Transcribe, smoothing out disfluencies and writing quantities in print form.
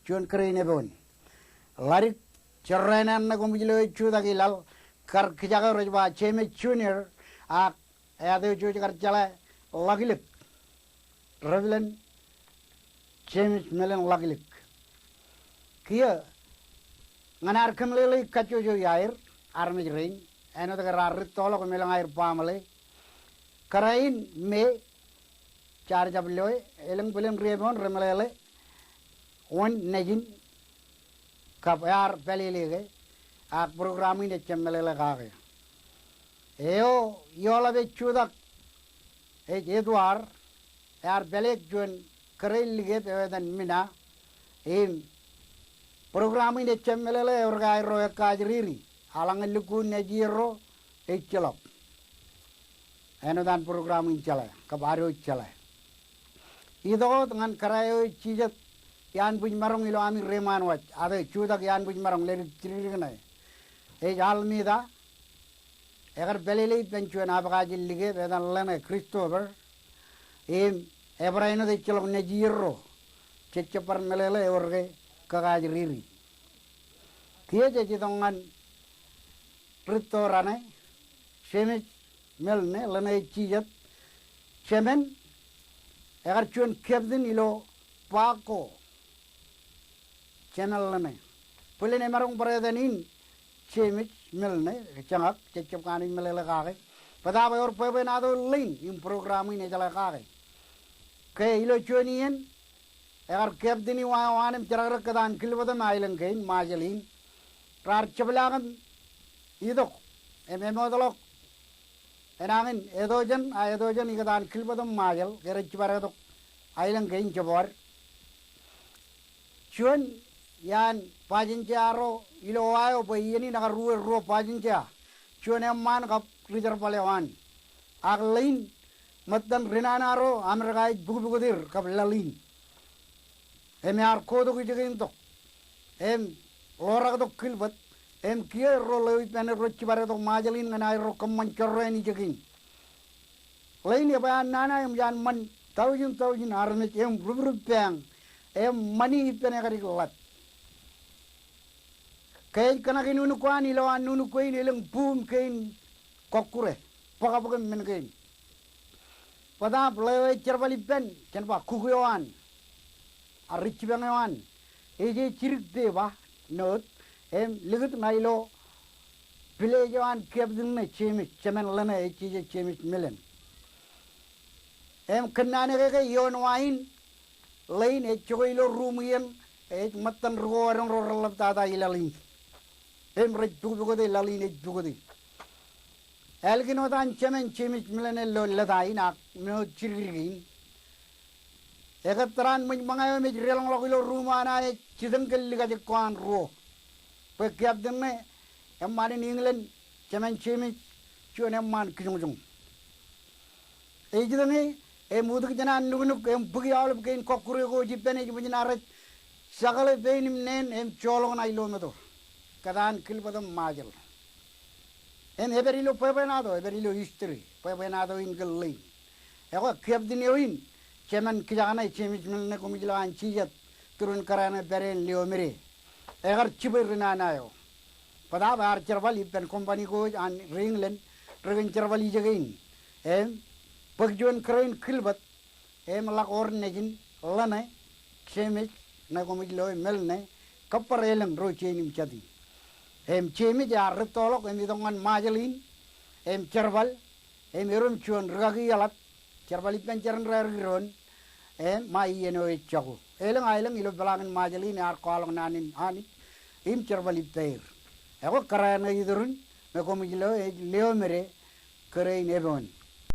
chuan karain ebon larik cerrenan na kumijilo chu dagilal kar kijaga rojba cheme junior a ade chu kar chala lagilik Revelan James Melen lagilik kia nganar kemlele kacu jo yair armij ring eno de rarit tolo melang air pamale karain me char jabloy eleng belem rebon remelele on nejin kapar pelele ak programming de chemelele kage eo yola be chudak e edwar yar belek jon karain lige dan mina em programming de chemelele orgai ro kajriri alang luku nejiro echelop eno dan programming chala kabaro chala ido dengan karayo cijet yan buj marong ilo ami reman wat ade chudak yan buj marong le tririnai e almida egar belele penchuan abagaji lige dan lene christopher em ebraino de chelop nejiro cechepar melele orge kagajriri kia jejidongan Ritorane, Shemet Melne, Lene Chijat, Shemen, Agarchun Captain Ilo, Paco, Channel Lene, Pulin Emerong Bredanin, Shemet Melne, Changak, Chechapani Melagare, Padaba or Pebenado Lane in programming Ejalagare. K. Ilo Chunian, Agar Captain Iwan, Jarakadan, Kilwadan Island Gain, Majalin, Rarchabalagan. Idok, ememodolok, enangin edojan ikadan kilbadam majal, gerech baradok, island gain jabor. Chuan yan pajincharo iloayo pa yeni nakaruo pajincha. Chuan emman kap rijar palewan. Aglain matdan rinanaro amragai bugudir kap lalin. Emyar kodo kijagin tok. Em lorak dok kilbat. Em kia rolo ipane rochi baredo majalin nganai ro kamman chorreni jagin lain ya bayan nana em jan man taujin arne em rubrup pang em mani ipane kari lat kain kana kinunu kwani lawan nunu koin eleng boom kain kokure paka men kain pada plewe cherbali pen kenpa kukuyan arich bangawan eje chirik deba not em ligut nailo villagewan kebdin ne chemis chemen lana e chije chemis milen em kannane ke yon wain lain e choilo rumien e matan roorong rorlap tada ilalin em reju bugode lalin e bugode elgino tan chemen chemis milen lo ladai nak no chirgin egatran mun mangayo me relong lokilo rumana e chidang kelliga de kwan ro Pekiap dene, emman in England, Chaman Chimich, Chuan Emman Kijung. Ejidane, a Mudukana Nunuk, and Pugi all of Gain Kokuro, Jipen, Jipinaret, Sakale Pain him name, and Cholon Ilomato, Kadan Kilpadam Majal. And Everilo Pepenado, Everilo history, Pepenado in Galley. Ever kept the new in, Chaman Kijana, Chimich Milnakumila and Chijat, Turun Karana, Beren, Leomere. Egar chibirinanayo. Padaba ar chervali pen company goes and ringlen, dragon chervali jagain. Pagjuan crane kilbat, lak or negin, lane, chemich, nagomilo, melne, caparelem, rochenim chadi. Chemich are retolok and the one majalin, cherval, erum chuan ragi alat, chervali pencher and raron, my yeno chago. Elang island ilo belangan majalin ar kolong nanin ani im chervali pair ego karana idurun me komijilo leomere karain ebon